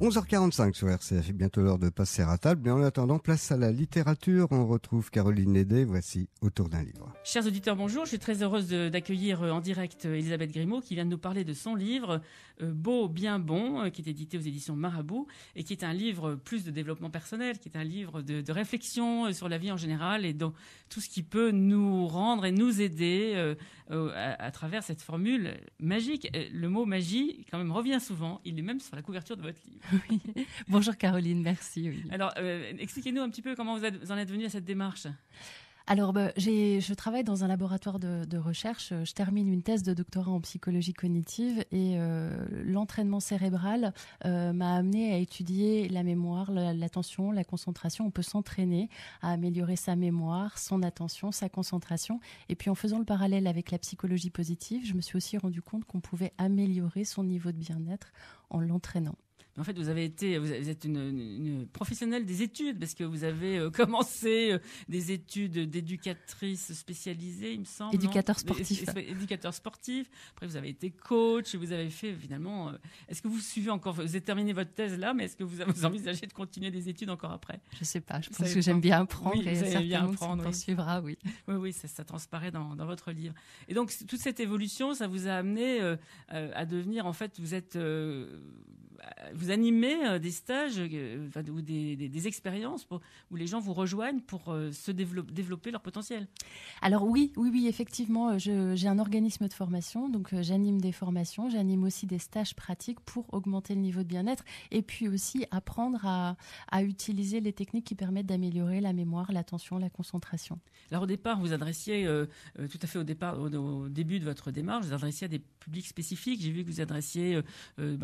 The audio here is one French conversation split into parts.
11h45 sur RCF, bientôt l'heure de passer à table. Mais en attendant, place à la littérature. On retrouve Caroline Nédé. Voici Autour d'un livre. Chers auditeurs, bonjour. Je suis très heureuse d'accueillir en direct Elisabeth Grimaud qui vient de nous parler de son livre Beau, bien bon, qui est édité aux éditions Marabout et qui est un livre plus de développement personnel, qui est un livre de réflexion sur la vie en général et donc tout ce qui peut nous rendre et nous aider à travers cette formule magique. Le mot magie, quand même, revient souvent. Il est même sur la couverture de votre livre. Oui. Bonjour Caroline, merci. Oui. Alors, expliquez-nous un petit peu comment vous en êtes venue à cette démarche. Alors, je travaille dans un laboratoire de recherche. Je termine une thèse de doctorat en psychologie cognitive et l'entraînement cérébral m'a amené à étudier la mémoire, l'attention, la concentration. On peut s'entraîner à améliorer sa mémoire, son attention, sa concentration. Et puis, en faisant le parallèle avec la psychologie positive, je me suis aussi rendu compte qu'on pouvait améliorer son niveau de bien-être en l'entraînant. En fait, vous êtes une professionnelle des études parce que vous avez commencé des études d'éducatrice spécialisée, il me semble. Éducateur sportif. Éducateur sportif. Après, vous avez été coach. Vous avez fait finalement. Est-ce que vous suivez encore? Vous avez terminé votre thèse là, mais est-ce que vous envisagez de continuer des études encore après? Je sais pas. Je pense que j'aime bien apprendre et certainement que ça poursuivra. Oui. Oui, ça transparaît dans votre livre. Et donc toute cette évolution, ça vous a amené à devenir en fait, vous animez des stages ou des expériences où les gens vous rejoignent pour développer leur potentiel. Alors oui, effectivement, j'ai un organisme de formation, donc j'anime des formations, j'anime aussi des stages pratiques pour augmenter le niveau de bien-être et puis aussi apprendre à utiliser les techniques qui permettent d'améliorer la mémoire, l'attention, la concentration. Alors au départ, vous adressiez, tout à fait au début de votre démarche, vous adressiez à des publics spécifiques. J'ai vu que vous adressiez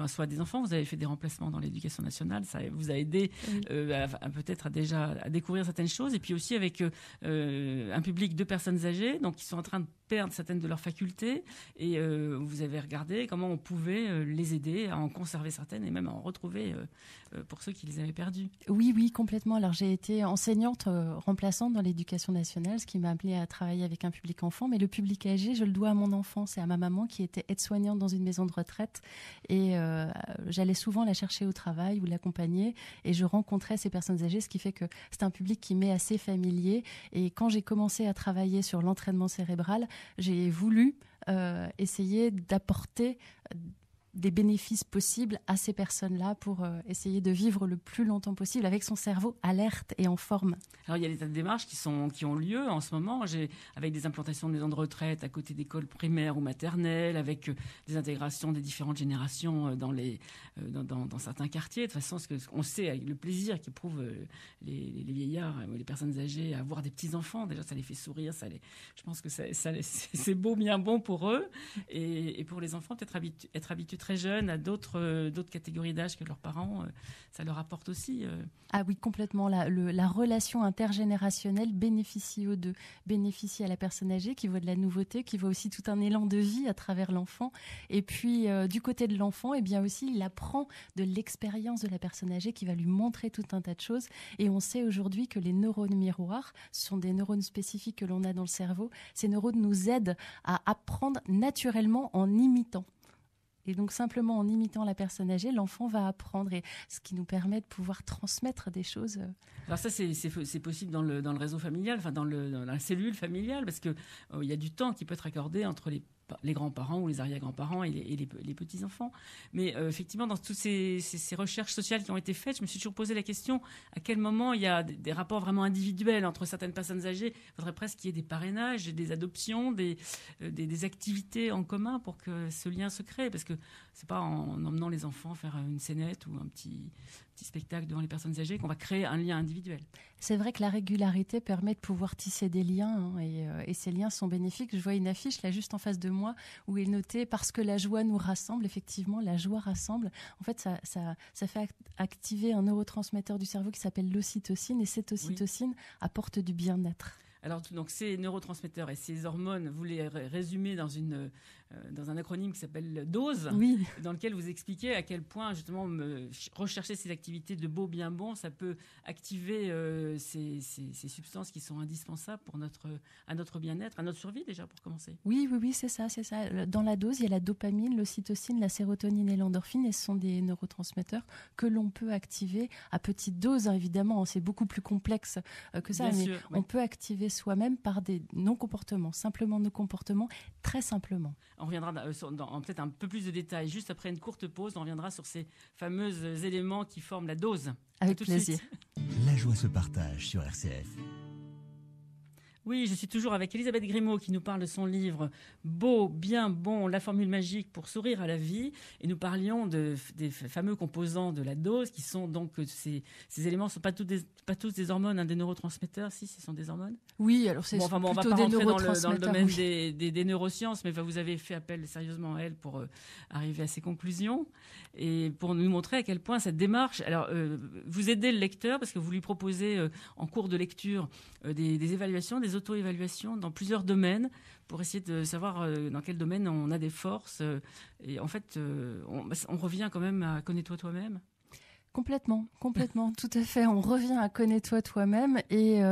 soit à des enfants, vous avez fait des remplacements dans l'éducation nationale, ça vous a aidé peut-être à découvrir certaines choses, et puis aussi avec un public de personnes âgées, donc qui sont en train de perdre certaines de leurs facultés, et vous avez regardé comment on pouvait les aider à en conserver certaines et même à en retrouver pour ceux qui les avaient perdues. Oui, complètement. Alors j'ai été enseignante remplaçante dans l'éducation nationale, ce qui m'a appelée à travailler avec un public enfant, mais le public âgé, je le dois à mon enfance et à ma maman qui était aide-soignante dans une maison de retraite, et j'allais souvent la chercher au travail ou l'accompagner, et je rencontrais ces personnes âgées, ce qui fait que c'est un public qui m'est assez familier. Et quand j'ai commencé à travailler sur l'entraînement cérébral, j'ai voulu essayer d'apporter des bénéfices possibles à ces personnes-là pour essayer de vivre le plus longtemps possible avec son cerveau alerte et en forme. Alors il y a des démarches qui ont lieu en ce moment, avec des implantations de maisons de retraite à côté d'écoles primaires ou maternelles, avec des intégrations des différentes générations dans certains quartiers. De toute façon, on sait avec le plaisir qu'éprouvent les vieillards ou les personnes âgées à voir des petits-enfants. Déjà, ça les fait sourire. Je pense que c'est beau, bien bon pour eux. Et pour les enfants, peut-être être habitués très jeunes à d'autres catégories d'âge que leurs parents, ça leur apporte aussi. Ah oui, complètement. La relation intergénérationnelle bénéficie aux deux. Bénéficie à la personne âgée qui voit de la nouveauté, qui voit aussi tout un élan de vie à travers l'enfant. Et puis, du côté de l'enfant, eh bien aussi, il apprend de l'expérience de la personne âgée qui va lui montrer tout un tas de choses. Et on sait aujourd'hui que les neurones miroirs, ce sont des neurones spécifiques que l'on a dans le cerveau. Ces neurones nous aident à apprendre naturellement en imitant. Et donc, simplement en imitant la personne âgée, l'enfant va apprendre, et ce qui nous permet de pouvoir transmettre des choses. Alors ça, c'est possible dans le réseau familial, enfin dans la cellule familiale, parce que il y a du temps qui peut être accordé entre les grands-parents ou les arrière-grands-parents et les petits-enfants. Mais effectivement, dans toutes ces recherches sociales qui ont été faites, je me suis toujours posé la question à quel moment il y a des rapports vraiment individuels entre certaines personnes âgées. Il faudrait presque qu'il y ait des parrainages, des adoptions, des activités en commun pour que ce lien se crée. Parce que c'est pas en emmenant les enfants faire une scénette ou un petit spectacle devant les personnes âgées qu'on va créer un lien individuel. C'est vrai que la régularité permet de pouvoir tisser des liens, et ces liens sont bénéfiques. Je vois une affiche là juste en face de moi où il est noté « Parce que la joie nous rassemble ». Effectivement, la joie rassemble. En fait, ça fait activer un neurotransmetteur du cerveau qui s'appelle l'ocytocine, et cette ocytocine apporte du bien-être. Alors, donc, ces neurotransmetteurs et ces hormones, vous les résumez dans dans un acronyme qui s'appelle DOSE, oui. dans lequel vous expliquez à quel point justement rechercher ces activités de beau, bien bon, ça peut activer ces substances qui sont indispensables à notre bien-être, à notre survie déjà pour commencer. Oui, c'est ça. Dans la dose, il y a la dopamine, l'ocytocine, la sérotonine et l'endorphine, et ce sont des neurotransmetteurs que l'on peut activer à petite dose, hein, évidemment. C'est beaucoup plus complexe que ça, bien mais sûr, on peut activer soi-même par des non-comportements, simplement nos comportements, très simplement. On reviendra dans peut-être un peu plus de détails. Juste après une courte pause, on reviendra sur ces fameux éléments qui forment la dose. Avec plaisir. La joie se partage sur RCF. Oui, je suis toujours avec Elisabeth Grimaud qui nous parle de son livre « Beau, bien, bon, la formule magique pour sourire à la vie ». Et nous parlions des fameux composants de la dose qui sont donc ces éléments ne sont pas tous des hormones, hein, des neurotransmetteurs. Si, ce sont des hormones. Oui, alors c'est plutôt on va pas des rentrer neurotransmetteurs. dans le domaine oui. des neurosciences, mais vous avez fait appel sérieusement à elle pour arriver à ces conclusions et pour nous montrer à quel point cette démarche. Alors, vous aidez le lecteur parce que vous lui proposez en cours de lecture des évaluations, des auto-évaluations dans plusieurs domaines pour essayer de savoir dans quel domaine on a des forces. Et en fait, on revient quand même à connais-toi toi-même. Complètement, tout à fait. On revient à connais-toi toi-même et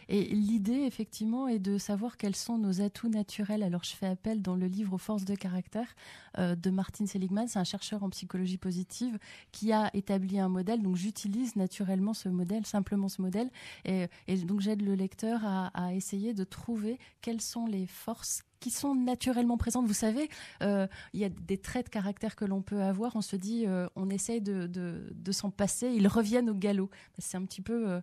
l'idée, effectivement, est de savoir quels sont nos atouts naturels. Alors, je fais appel dans le livre aux forces de caractère de Martin Seligman. C'est un chercheur en psychologie positive qui a établi un modèle. Donc, j'utilise naturellement ce modèle, simplement ce modèle. Et donc, j'aide le lecteur à essayer de trouver quelles sont les forces qui sont naturellement présentes. Vous savez, il y a des traits de caractère que l'on peut avoir. On se dit, on essaye de s'en passer. Ils reviennent au galop. C'est un petit peu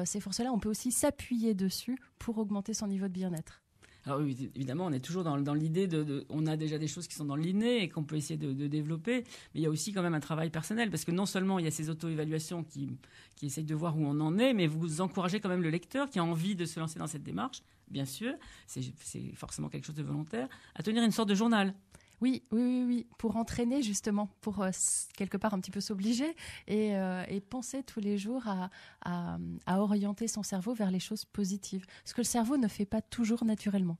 ces forces-là. On peut aussi s'appuyer dessus pour augmenter son niveau de bien-être. Alors oui, évidemment, on est toujours dans l'idée on a déjà des choses qui sont dans l'inné et qu'on peut essayer de développer, mais il y a aussi quand même un travail personnel, parce que non seulement il y a ces auto-évaluations qui essayent de voir où on en est, mais vous encouragez quand même le lecteur qui a envie de se lancer dans cette démarche, bien sûr, c'est forcément quelque chose de volontaire, à tenir une sorte de journal. Oui, pour entraîner justement, pour quelque part un petit peu s'obliger et penser tous les jours à orienter son cerveau vers les choses positives. Ce que le cerveau ne fait pas toujours naturellement.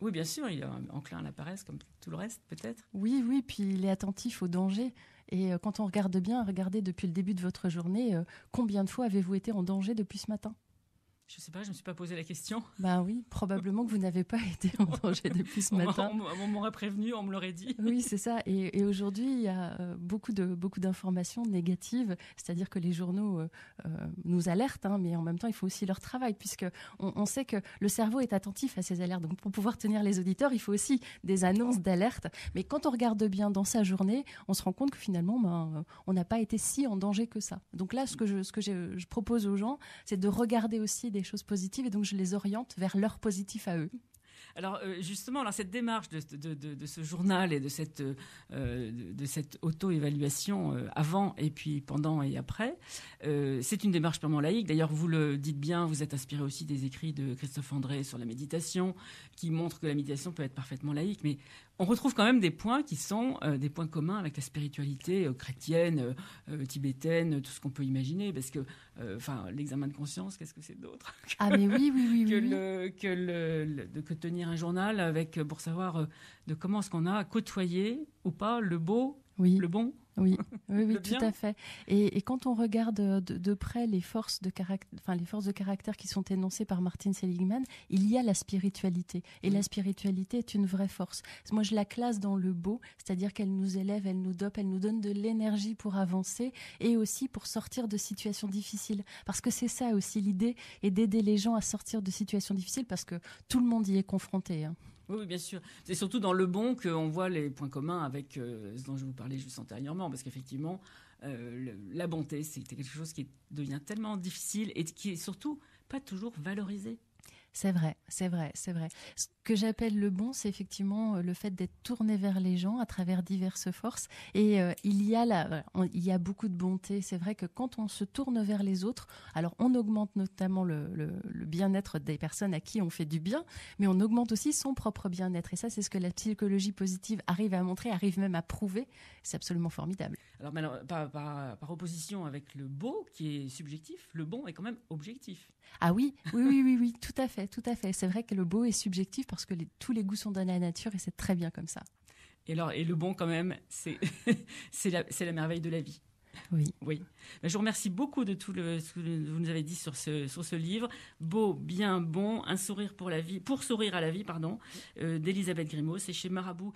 Oui, bien sûr, il est enclin à la paresse comme tout le reste, peut-être. Oui, puis il est attentif au danger. Et quand on regarde bien, regardez depuis le début de votre journée, combien de fois avez-vous été en danger depuis ce matin ? Je ne sais pas, je ne me suis pas posé la question. Ben oui, probablement que vous n'avez pas été en danger depuis ce matin. On m'aurait prévenu, on me l'aurait dit. Oui, c'est ça. Et aujourd'hui, il y a beaucoup d'informations négatives, c'est-à-dire que les journaux nous alertent, hein, mais en même temps, il faut aussi leur travail, puisqu'on sait que le cerveau est attentif à ces alertes. Donc, pour pouvoir tenir les auditeurs, il faut aussi des annonces d'alerte. Mais quand on regarde bien dans sa journée, on se rend compte que finalement, on n'a pas été si en danger que ça. Donc là, ce que je propose aux gens, c'est de regarder aussi des choses positives, et donc je les oriente vers leur positif à eux. Alors justement, cette démarche de ce journal et de cette auto-évaluation avant et puis pendant et après, c'est une démarche purement laïque. D'ailleurs, vous le dites bien, vous êtes inspiré aussi des écrits de Christophe André sur la méditation, qui montrent que la méditation peut être parfaitement laïque, mais on retrouve quand même des points qui sont des points communs avec la spiritualité chrétienne, tibétaine, tout ce qu'on peut imaginer, parce que l'examen de conscience, qu'est-ce que c'est d'autre mais oui. que tenir un journal pour savoir de comment est-ce qu'on a côtoyé ou pas le beau, le bon. Oui, tout à fait. Et quand on regarde de près les forces de caractère qui sont énoncées par Martin Seligman, il y a la spiritualité. Et la spiritualité est une vraie force. Moi, je la classe dans le beau, c'est-à-dire qu'elle nous élève, elle nous dope, elle nous donne de l'énergie pour avancer et aussi pour sortir de situations difficiles. Parce que c'est ça aussi, l'idée est d'aider les gens à sortir de situations difficiles, parce que tout le monde y est confronté, hein. Oui, bien sûr. C'est surtout dans le bon qu'on voit les points communs avec ce dont je vous parlais juste antérieurement, parce qu'effectivement, la bonté, c'est quelque chose qui devient tellement difficile et qui est surtout pas toujours valorisé. C'est vrai. Ce que j'appelle le bon, c'est effectivement le fait d'être tourné vers les gens à travers diverses forces. Et il y a beaucoup de bonté. C'est vrai que quand on se tourne vers les autres, alors on augmente notamment le bien-être des personnes à qui on fait du bien, mais on augmente aussi son propre bien-être. Et ça, c'est ce que la psychologie positive arrive à montrer, arrive même à prouver. C'est absolument formidable. Alors par opposition avec le beau, qui est subjectif, le bon est quand même objectif. Ah oui, tout à fait. C'est vrai que le beau est subjectif parce que tous les goûts sont donnés à la nature et c'est très bien comme ça. Et le bon quand même, c'est la merveille de la vie. Oui. Oui. Je vous remercie beaucoup de tout ce que vous nous avez dit sur ce livre. Beau, bien, bon, un sourire pour sourire à la vie, d'Elisabeth Grimaud. C'est chez Marabout